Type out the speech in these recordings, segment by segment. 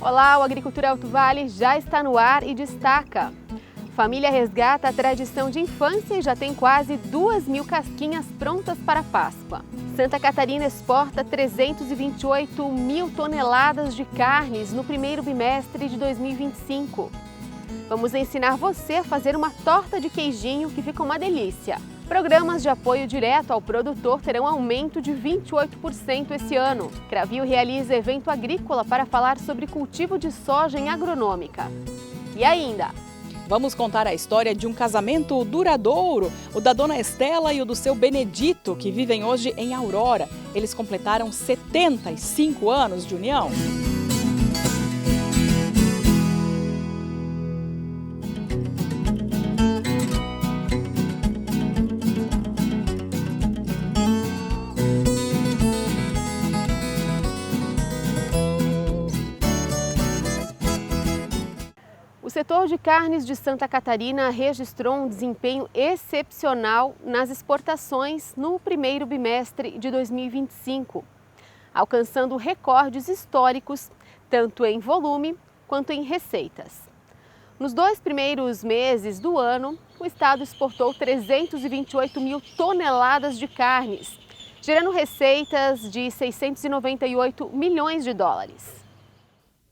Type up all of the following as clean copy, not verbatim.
Olá, o Agricultura Alto Vale já está no ar e destaca: família resgata a tradição de infância e já tem quase 2.000 casquinhas prontas para a Páscoa. Santa Catarina exporta 328 mil toneladas de carnes no primeiro bimestre de 2025. Vamos ensinar você a fazer uma torta de queijinho que fica uma delícia. Programas de apoio direto ao produtor terão aumento de 28% esse ano. Cravil realiza evento agrícola para falar sobre cultivo de soja em agronômica. E ainda, vamos contar a história de um casamento duradouro, o da dona Estela e o do seu Benedito, que vivem hoje em Aurora. Eles completaram 75 anos de união. o setor de carnes de Santa Catarina registrou um desempenho excepcional nas exportações no primeiro bimestre de 2025, alcançando recordes históricos tanto em volume quanto em receitas. Nos 2 primeiros meses do ano, o estado exportou 328 mil toneladas de carnes, gerando receitas de 698 milhões de dólares.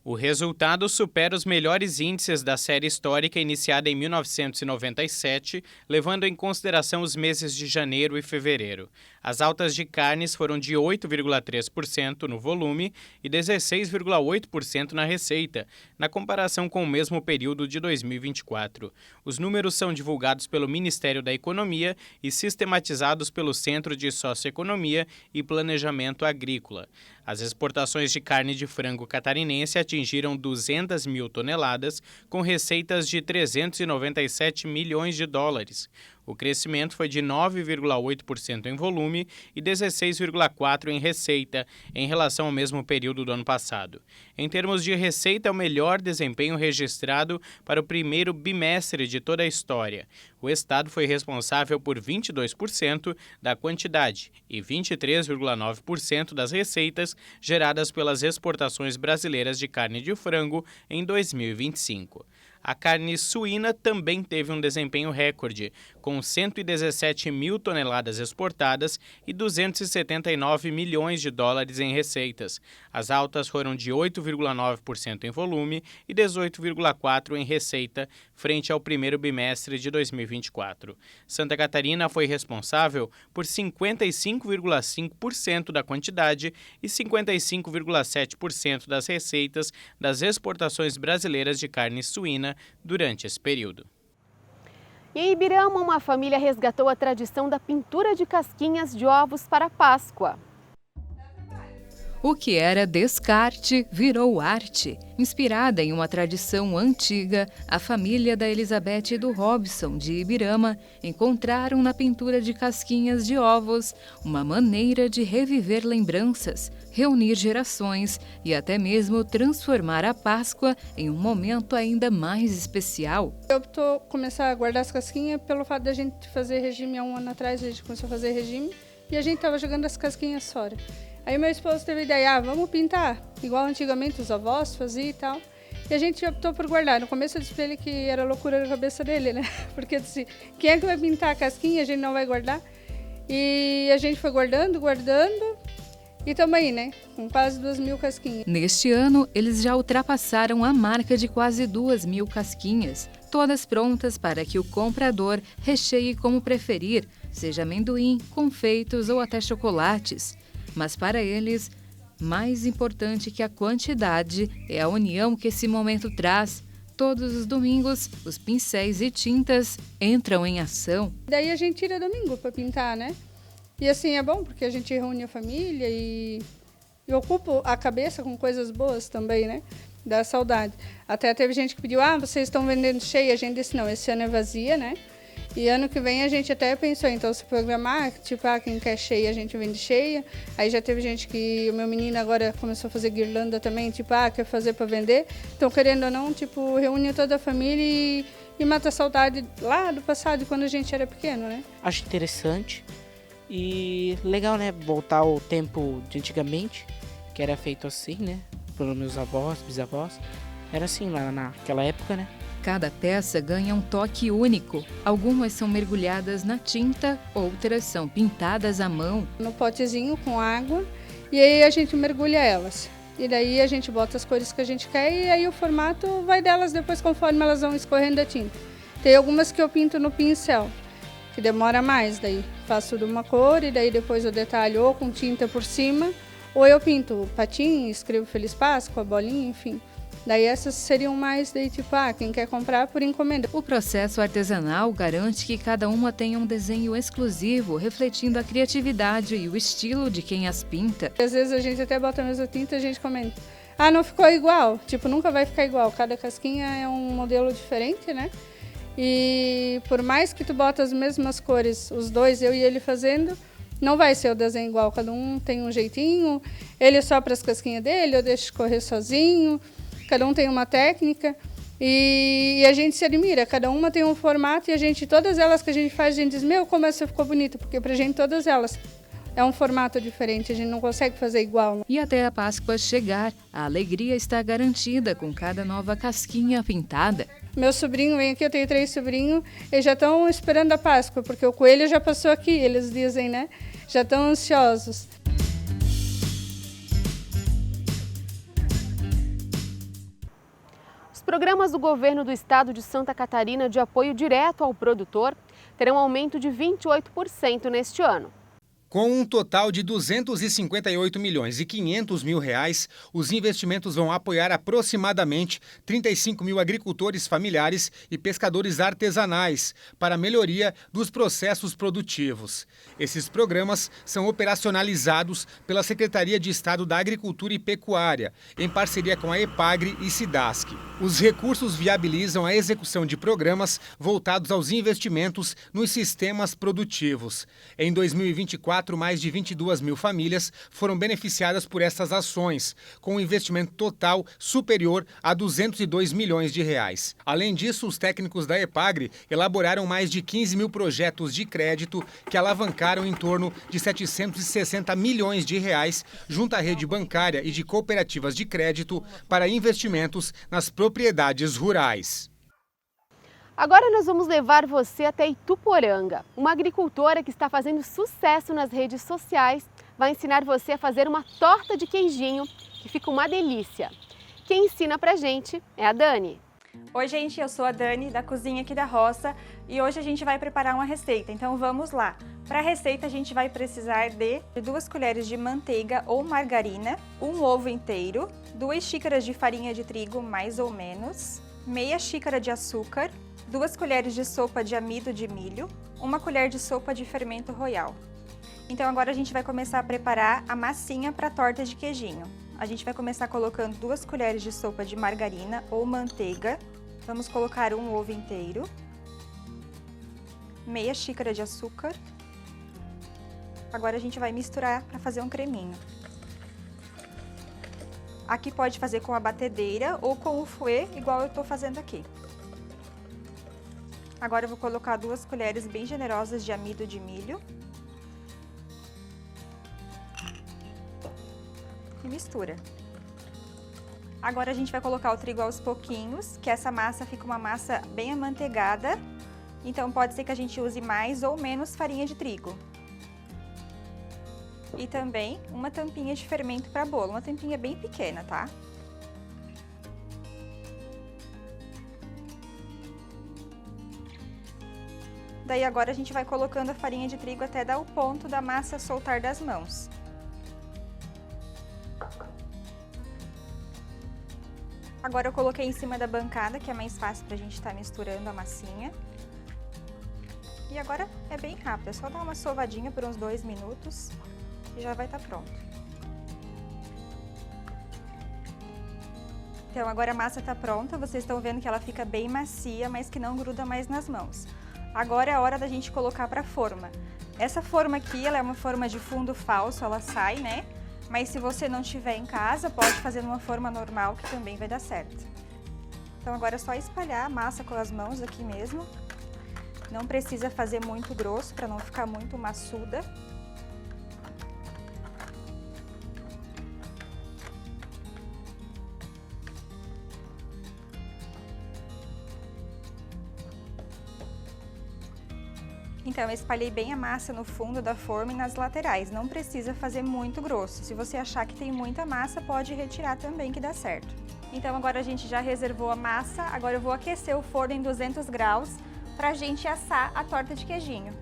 O resultado supera os melhores índices da série histórica iniciada em 1997, levando em consideração os meses de janeiro e fevereiro. As altas de carnes foram de 8,3% no volume e 16,8% na receita, na comparação com o mesmo período de 2024. Os números são divulgados pelo Ministério da Economia e sistematizados pelo Centro de Socioeconomia e Planejamento Agrícola. As exportações de carne de frango catarinense atingiram 200 mil toneladas, com receitas de 397 milhões de dólares. O crescimento foi de 9,8% em volume e 16,4% em receita, em relação ao mesmo período do ano passado. Em termos de receita, é o melhor desempenho registrado para o primeiro bimestre de toda a história. O estado foi responsável por 22% da quantidade e 23,9% das receitas geradas pelas exportações brasileiras de carne de frango em 2025. A carne suína também teve um desempenho recorde, com 117 mil toneladas exportadas e 279 milhões de dólares em receitas. As altas foram de 8,9% em volume e 18,4% em receita, frente ao primeiro bimestre de 2024. Santa Catarina foi responsável por 55,5% da quantidade e 55,7% das receitas das exportações brasileiras de carne suína durante esse período. E em Ibirama, uma família resgatou a tradição da pintura de casquinhas de ovos para a Páscoa. O que era descarte virou arte. Inspirada em uma tradição antiga, a família da Elizabeth e do Robson, de Ibirama, encontraram na pintura de casquinhas de ovos uma maneira de reviver lembranças, reunir gerações e até mesmo transformar a Páscoa em um momento ainda mais especial. Eu optou começar a guardar as casquinhas pelo fato da gente fazer regime há um ano atrás. A gente começou a fazer regime e a gente estava jogando as casquinhas fora. Aí meu esposo teve a ideia, vamos pintar, igual antigamente os avós faziam e tal. E a gente optou por guardar. No começo eu disse pra ele que era loucura na cabeça dele, né? Porque eu disse, quem é que vai pintar a casquinha, a gente não vai guardar? E a gente foi guardando e estamos aí, né? Com quase 2.000 casquinhas. Neste ano, eles já ultrapassaram a marca de quase 2.000 casquinhas, todas prontas para que o comprador recheie como preferir, seja amendoim, confeitos ou até chocolates. Mas para eles, mais importante que a quantidade é a união que esse momento traz. Todos os domingos, os pincéis e tintas entram em ação. Daí a gente tira domingo para pintar, né? E assim é bom, porque a gente reúne a família e ocupa a cabeça com coisas boas também, né? Dá saudade. Até teve gente que pediu, vocês estão vendendo cheia? A gente disse, não, esse ano é vazia, né? E ano que vem a gente até pensou, então, se programar, tipo, quem quer cheia, a gente vende cheia. Aí já teve gente que, o meu menino agora começou a fazer guirlanda também, tipo, quer fazer para vender. Então, querendo ou não, tipo, reúne toda a família e mata a saudade lá do passado, quando a gente era pequeno, né? Acho interessante e legal, né? Voltar ao tempo de antigamente, que era feito assim, né? pelos meus avós, bisavós. Era assim lá naquela época, né? Cada peça ganha um toque único. Algumas são mergulhadas na tinta, outras são pintadas à mão. No potezinho com água, e aí a gente mergulha elas. E daí a gente bota as cores que a gente quer e aí o formato vai delas depois conforme elas vão escorrendo a tinta. Tem algumas que eu pinto no pincel, que demora mais, daí faço de uma cor e daí depois eu detalho ou com tinta por cima, ou eu pinto o patinho, escrevo Feliz Páscoa, a bolinha, enfim. Daí essas seriam mais, daí tipo, quem quer comprar por encomenda. O processo artesanal garante que cada uma tenha um desenho exclusivo, refletindo a criatividade e o estilo de quem as pinta. Às vezes a gente até bota a mesma tinta e a gente comenta, não ficou igual, tipo, nunca vai ficar igual, cada casquinha é um modelo diferente, né? E por mais que tu bota as mesmas cores, os dois, eu e ele fazendo, não vai ser o desenho igual, cada um tem um jeitinho, ele sopra as casquinhas dele, eu deixo correr sozinho. Cada um tem uma técnica e a gente se admira. Cada uma tem um formato e todas elas que a gente faz, a gente diz, como essa ficou bonita, porque pra gente todas elas é um formato diferente, a gente não consegue fazer igual. E até a Páscoa chegar, a alegria está garantida com cada nova casquinha pintada. Meu sobrinho vem aqui, eu tenho 3 sobrinhos, eles já estão esperando a Páscoa, porque o coelho já passou aqui, eles dizem, né? Já estão ansiosos. Os programas do governo do estado de Santa Catarina de apoio direto ao produtor terão aumento de 28% neste ano. Com um total de 258 milhões e 500 mil reais, os investimentos vão apoiar aproximadamente 35 mil agricultores familiares e pescadores artesanais para a melhoria dos processos produtivos. Esses programas são operacionalizados pela Secretaria de Estado da Agricultura e Pecuária, em parceria com a EPAGRE e SIDASC. Os recursos viabilizam a execução de programas voltados aos investimentos nos sistemas produtivos. Em 2024, mais de 22 mil famílias foram beneficiadas por essas ações, com um investimento total superior a 202 milhões de reais. Além disso, os técnicos da EPAGRE elaboraram mais de 15 mil projetos de crédito que alavancaram em torno de 760 milhões de reais junto à rede bancária e de cooperativas de crédito para investimentos nas propriedades rurais. Agora nós vamos levar você até Ituporanga. Uma agricultora que está fazendo sucesso nas redes sociais vai ensinar você a fazer uma torta de queijinho, que fica uma delícia. Quem ensina pra gente é a Dani. Oi gente, eu sou a Dani, da cozinha aqui da roça, e hoje a gente vai preparar uma receita, então vamos lá. Para a receita a gente vai precisar de 2 colheres de manteiga ou margarina, 1 ovo inteiro, 2 xícaras de farinha de trigo mais ou menos, meia xícara de açúcar, 2 colheres de sopa de amido de milho, 1 colher de sopa de fermento royal. Então agora a gente vai começar a preparar a massinha para a torta de queijinho. A gente vai começar colocando 2 colheres de sopa de margarina ou manteiga. Vamos colocar 1 ovo inteiro, meia xícara de açúcar. Agora a gente vai misturar para fazer um creminho. Aqui pode fazer com a batedeira ou com o fouet, igual eu estou fazendo aqui. Agora eu vou colocar 2 colheres bem generosas de amido de milho. E mistura. Agora a gente vai colocar o trigo aos pouquinhos, que essa massa fica uma massa bem amanteigada. Então pode ser que a gente use mais ou menos farinha de trigo. E também uma tampinha de fermento para bolo, uma tampinha bem pequena, tá? Daí agora a gente vai colocando a farinha de trigo até dar o ponto da massa soltar das mãos. Agora eu coloquei em cima da bancada, que é mais fácil pra gente estar misturando a massinha. E agora é bem rápido, é só dar uma sovadinha por uns 2 minutos e já vai estar pronto. Então agora a massa está pronta, vocês estão vendo que ela fica bem macia, mas que não gruda mais nas mãos. Agora é a hora da gente colocar para a forma. Essa forma aqui, ela é uma forma de fundo falso, ela sai, né? Mas se você não tiver em casa, pode fazer numa forma normal que também vai dar certo. Então agora é só espalhar a massa com as mãos aqui mesmo. Não precisa fazer muito grosso para não ficar muito maçuda. Então, eu espalhei bem a massa no fundo da forma e nas laterais. Não precisa fazer muito grosso. Se você achar que tem muita massa, pode retirar também que dá certo. Então, agora a gente já reservou a massa. Agora eu vou aquecer o forno em 200 graus para a gente assar a torta de queijinho.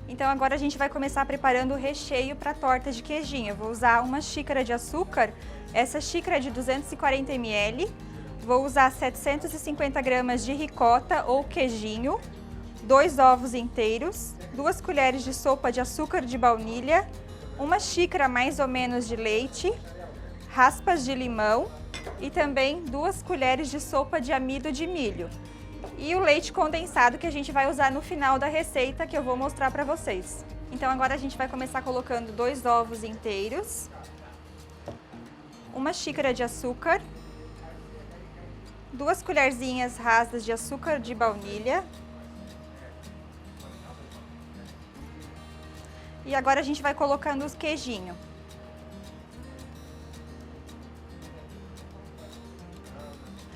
Então, agora a gente vai começar preparando o recheio para a torta de queijinho. Eu vou usar uma xícara de açúcar. Essa xícara é de 240 ml. Vou usar 750 gramas de ricota ou queijinho. 2 ovos inteiros, 2 colheres de sopa de açúcar de baunilha, 1 xícara mais ou menos de leite, raspas de limão e também 2 colheres de sopa de amido de milho. E o leite condensado que a gente vai usar no final da receita, que eu vou mostrar para vocês. Então agora a gente vai começar colocando 2 ovos inteiros, 1 xícara de açúcar, 2 colherzinhas rasas de açúcar de baunilha. E agora a gente vai colocando os queijinhos.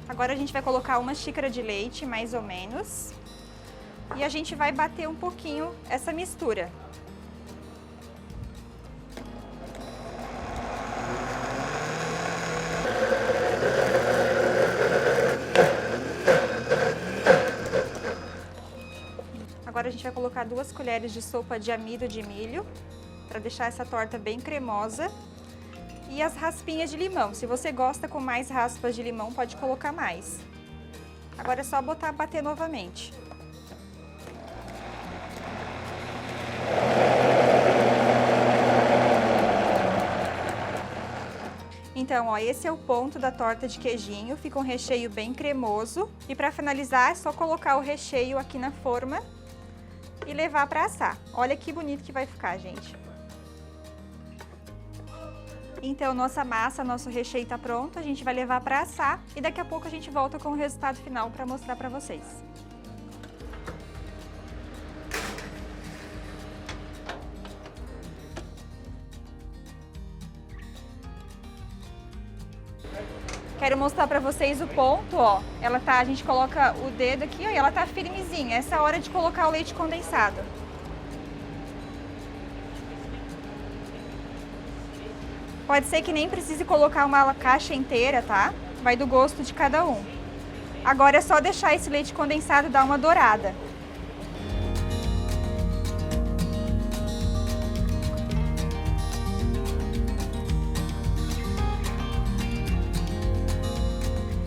Agora a gente vai colocar 1 xícara de leite, mais ou menos. E a gente vai bater um pouquinho essa mistura. Agora a gente vai colocar 2 colheres de sopa de amido de milho, para deixar essa torta bem cremosa. E as raspinhas de limão. Se você gosta com mais raspas de limão, pode colocar mais. Agora é só bater novamente. Então, ó, esse é o ponto da torta de queijinho, fica um recheio bem cremoso. E para finalizar, é só colocar o recheio aqui na forma e levar para assar. Olha que bonito que vai ficar, gente. Então, nossa massa, nosso recheio está pronto, a gente vai levar para assar e daqui a pouco a gente volta com o resultado final para mostrar para vocês. Quero mostrar para vocês o ponto, ó. Ela tá, a gente coloca o dedo aqui, ó, e ela tá firmezinha. Essa é a hora de colocar o leite condensado. Pode ser que nem precise colocar uma caixa inteira, tá? Vai do gosto de cada um. Agora é só deixar esse leite condensado dar uma dourada.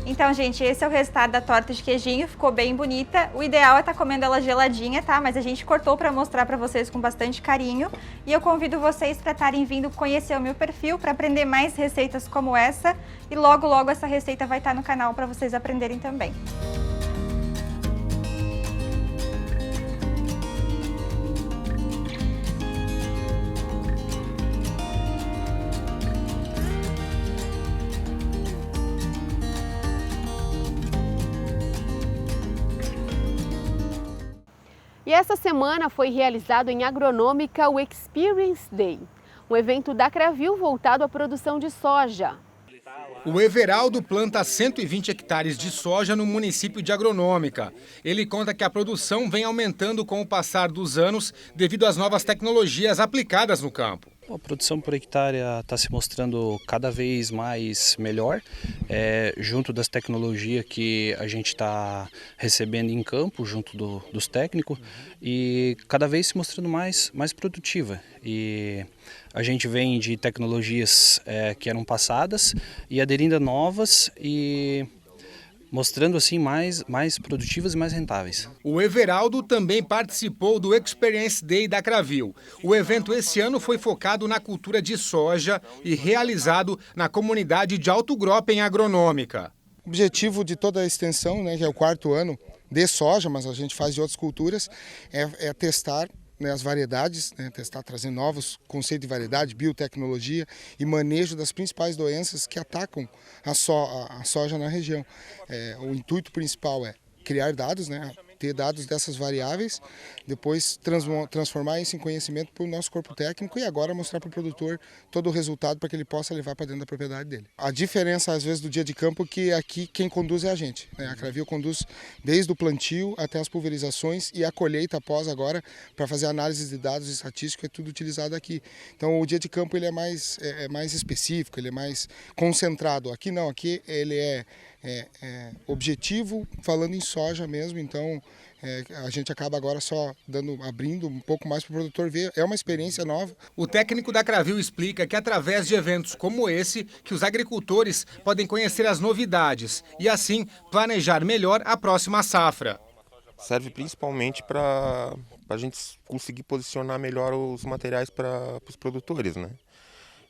Então, gente, esse é o resultado da torta de queijinho, ficou bem bonita. O ideal é estar comendo ela geladinha, tá? Mas a gente cortou para mostrar para vocês com bastante carinho. E eu convido vocês para estarem vindo conhecer o meu perfil, para aprender mais receitas como essa. E logo, logo essa receita vai estar no canal para vocês aprenderem também. E essa semana foi realizado em Agronômica o Experience Day, um evento da Cravil voltado à produção de soja. O Everaldo planta 120 hectares de soja no município de Agronômica. Ele conta que a produção vem aumentando com o passar dos anos devido às novas tecnologias aplicadas no campo. A produção por hectare está se mostrando cada vez mais melhor, junto das tecnologias que a gente está recebendo em campo, junto dos técnicos, e cada vez se mostrando mais produtiva. E a gente vem de tecnologias que eram passadas e aderindo a novas e mostrando assim mais produtivas e mais rentáveis. O Everaldo também participou do Experience Day da Cravil. O evento esse ano foi focado na cultura de soja e realizado na comunidade de Alto Grope, em Agronômica. O objetivo de toda a extensão, que é o 4º ano de soja, mas a gente faz de outras culturas, é testar as variedades, testar, trazer novos conceitos de variedade, biotecnologia e manejo das principais doenças que atacam a soja na região. O intuito principal é criar dados, ter dados dessas variáveis, depois transformar isso em conhecimento para o nosso corpo técnico e agora mostrar para o produtor todo o resultado para que ele possa levar para dentro da propriedade dele. A diferença, às vezes, do dia de campo é que aqui quem conduz é a gente, né? A Cravil conduz desde o plantio até as pulverizações e a colheita após agora para fazer análise de dados estatísticos, é tudo utilizado aqui. Então o dia de campo ele é mais específico, ele é mais concentrado. Aqui não, aqui ele é objetivo, falando em soja mesmo, então a gente acaba agora só abrindo um pouco mais para o produtor ver, é uma experiência nova. O técnico da Cravil explica que através de eventos como esse, que os agricultores podem conhecer as novidades e assim planejar melhor a próxima safra. Serve principalmente para a gente conseguir posicionar melhor os materiais para os produtores, né?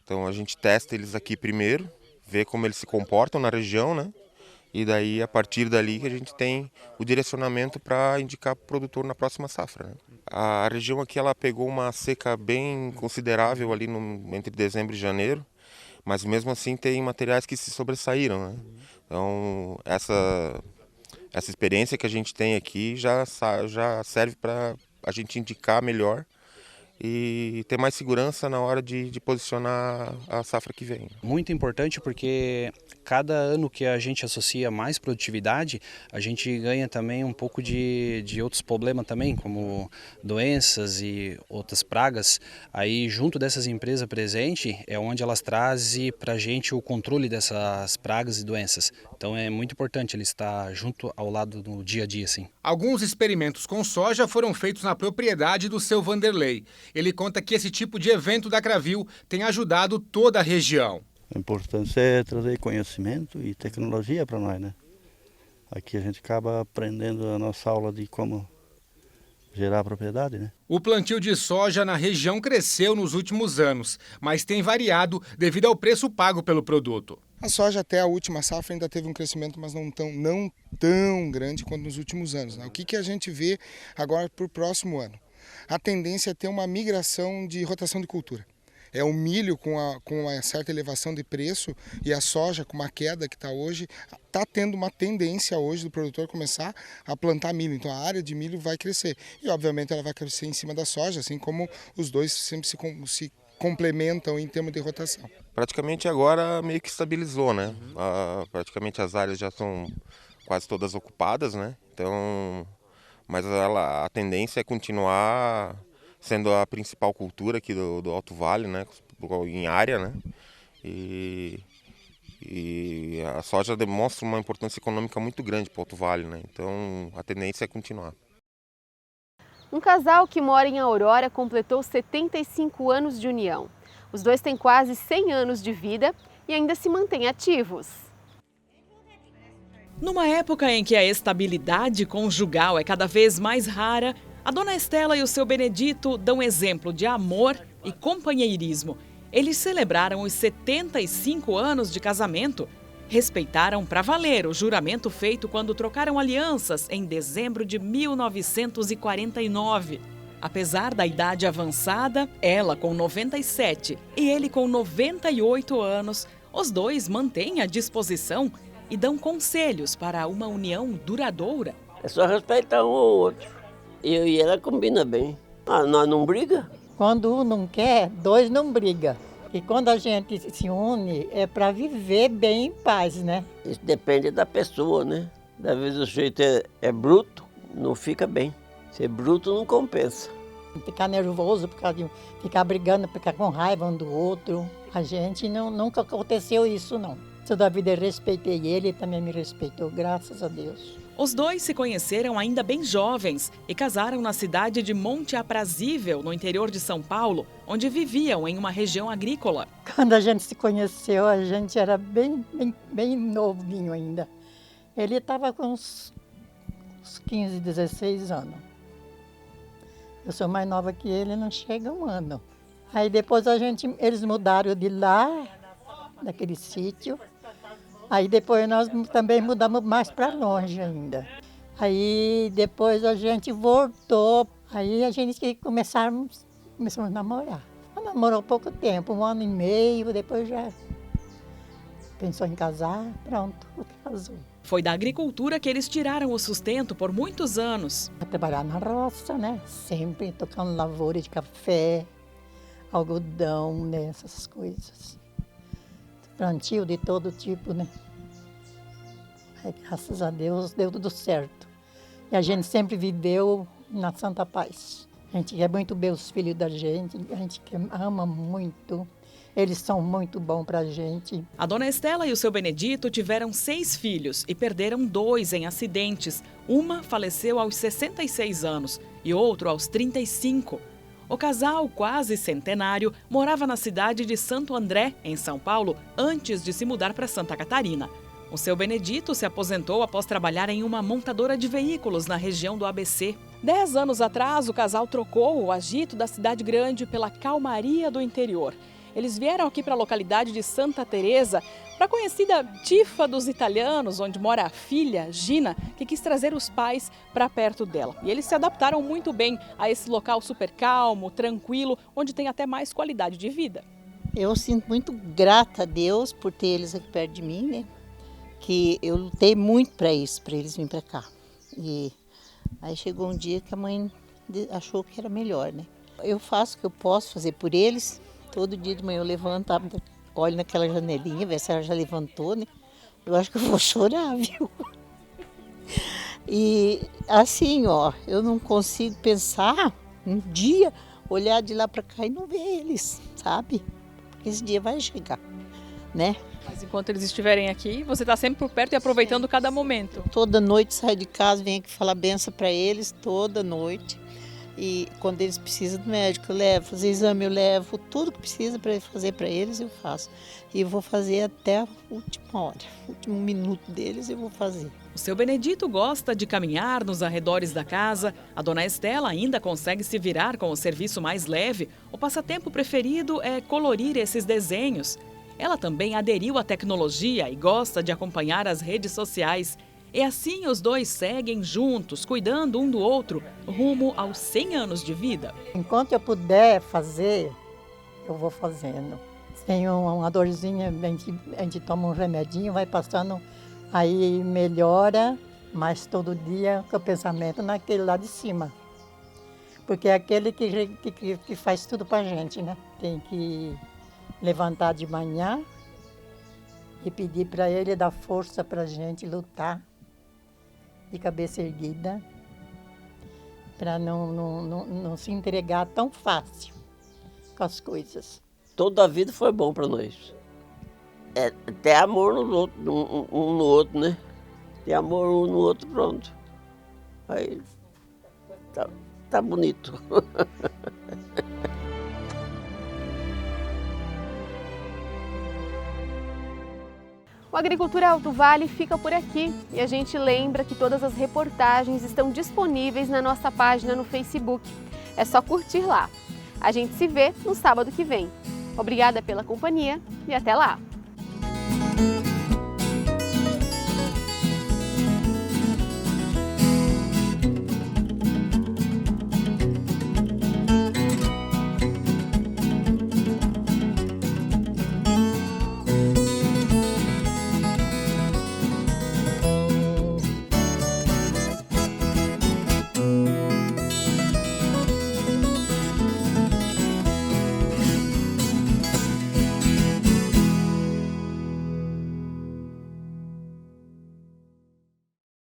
Então a gente testa eles aqui primeiro, vê como eles se comportam na região, né? E daí, a partir dali, que a gente tem o direcionamento para indicar para o produtor na próxima safra, né? A região aqui ela pegou uma seca bem considerável ali entre dezembro e janeiro, mas mesmo assim tem materiais que se sobressaíram, né? Então, essa experiência que a gente tem aqui já serve para a gente indicar melhor e ter mais segurança na hora de posicionar a safra que vem. Muito importante porque cada ano que a gente associa mais produtividade, a gente ganha também um pouco de outros problemas também, como doenças e outras pragas. Aí junto dessas empresas presentes é onde elas trazem para a gente o controle dessas pragas e doenças. Então é muito importante ele estar junto ao lado do dia a dia, assim. Alguns experimentos com soja foram feitos na propriedade do seu Vanderlei. Ele conta que esse tipo de evento da Cravil tem ajudado toda a região. A importância é trazer conhecimento e tecnologia para nós, né? Aqui a gente acaba aprendendo a nossa aula de como gerar a propriedade, né? O plantio de soja na região cresceu nos últimos anos, mas tem variado devido ao preço pago pelo produto. A soja até a última safra ainda teve um crescimento, mas não tão grande quanto nos últimos anos, né? O que a gente vê agora para o próximo ano? A tendência é ter uma migração de rotação de cultura. É o milho com uma certa elevação de preço e a soja com uma queda que está hoje, está tendo uma tendência hoje do produtor começar a plantar milho. Então a área de milho vai crescer e obviamente ela vai crescer em cima da soja, assim como os dois sempre se complementam em termos de rotação. Praticamente agora meio que estabilizou, né? Praticamente as áreas já são quase todas ocupadas, né? Então, mas a tendência é continuar sendo a principal cultura aqui do Alto Vale, né, em área, né, e a soja demonstra uma importância econômica muito grande para o Alto Vale, né, então a tendência é continuar. Um casal que mora em Aurora completou 75 anos de união. Os dois têm quase 100 anos de vida e ainda se mantêm ativos. Numa época em que a estabilidade conjugal é cada vez mais rara, a dona Estela e o seu Benedito dão exemplo de amor e companheirismo. Eles celebraram os 75 anos de casamento. Respeitaram pra valer o juramento feito quando trocaram alianças em dezembro de 1949. Apesar da idade avançada, ela com 97 e ele com 98 anos, os dois mantêm a disposição e dão conselhos para uma união duradoura. É só respeitar um ou outro. Eu e ela combina bem. Nós não briga? Quando um não quer, dois não brigam. E quando a gente se une, é para viver bem em paz, né? Isso depende da pessoa, né? Às vezes o jeito é bruto, não fica bem. Ser bruto não compensa. Ficar nervoso, ficar brigando, ficar com raiva um do outro. A gente nunca aconteceu isso, não. Toda a vida eu respeitei ele também me respeitou, graças a Deus. Os dois se conheceram ainda bem jovens e casaram na cidade de Monte Aprazível, no interior de São Paulo, onde viviam em uma região agrícola. Quando a gente se conheceu, a gente era bem novinho ainda. Ele estava com uns 15, 16 anos. Eu sou mais nova que ele, não chega um ano. Aí depois eles mudaram de lá, daquele sítio. Aí depois nós também mudamos mais para longe ainda. Aí depois a gente voltou, aí a gente começamos a namorar. Namorou pouco tempo, 1 ano e meio, depois já pensou em casar, pronto, casou. Foi da agricultura que eles tiraram o sustento por muitos anos. A trabalhar na roça, né? Sempre tocando lavoura de café, algodão, né? Essas coisas. Plantio de todo tipo, né? Aí, graças a Deus, deu tudo certo. E a gente sempre viveu na santa paz. A gente quer muito ver os filhos da gente, a gente ama muito. Eles são muito bons para a gente. A dona Estela e o seu Benedito tiveram 6 filhos e perderam 2 em acidentes. Uma faleceu aos 66 anos e outro aos 35. O casal, quase centenário, morava na cidade de Santo André, em São Paulo, antes de se mudar para Santa Catarina. O seu Benedito se aposentou após trabalhar em uma montadora de veículos na região do ABC. 10 anos atrás, o casal trocou o agito da cidade grande pela calmaria do interior. Eles vieram aqui para a localidade de Santa Teresa, para a conhecida Tifa dos italianos, onde mora a filha, Gina, que quis trazer os pais para perto dela. E eles se adaptaram muito bem a esse local super calmo, tranquilo, onde tem até mais qualidade de vida. Eu sinto muito grata a Deus por ter eles aqui perto de mim, né? Que eu lutei muito para isso, para eles virem para cá. E aí chegou um dia que a mãe achou que era melhor, né? Eu faço o que eu posso fazer por eles. Todo dia de manhã eu levanto, olho naquela janelinha, ver se ela já levantou, né? Eu acho que eu vou chorar, viu? E assim, ó, eu não consigo pensar um dia, olhar de lá para cá e não ver eles, sabe? Porque esse dia vai chegar, né? Mas enquanto eles estiverem aqui, você está sempre por perto e aproveitando cada momento. Toda noite saio de casa, venho aqui falar benção para eles, toda noite. E quando eles precisam do médico, eu levo, fazer exame, eu levo, tudo que precisa para fazer para eles, eu faço. E vou fazer até a última hora, o último minuto deles eu vou fazer. O seu Benedito gosta de caminhar nos arredores da casa. A dona Estela ainda consegue se virar com o serviço mais leve. O passatempo preferido é colorir esses desenhos. Ela também aderiu à tecnologia e gosta de acompanhar as redes sociais. E assim os dois seguem juntos, cuidando um do outro, rumo aos 100 anos de vida. Enquanto eu puder fazer, eu vou fazendo. Tem uma dorzinha, a gente toma um remedinho, vai passando, aí melhora, mas todo dia com o pensamento naquele lá de cima. Porque é aquele que faz tudo pra gente, né? Tem que levantar de manhã e pedir para ele dar força pra gente lutar de cabeça erguida, para não se entregar tão fácil com as coisas. Toda a vida foi bom para nós. É ter amor no outro, um no outro, né? Ter amor um no outro, pronto. Aí tá bonito. O Agricultura Alto Vale fica por aqui e a gente lembra que todas as reportagens estão disponíveis na nossa página no Facebook. É só curtir lá. A gente se vê no sábado que vem. Obrigada pela companhia e até lá!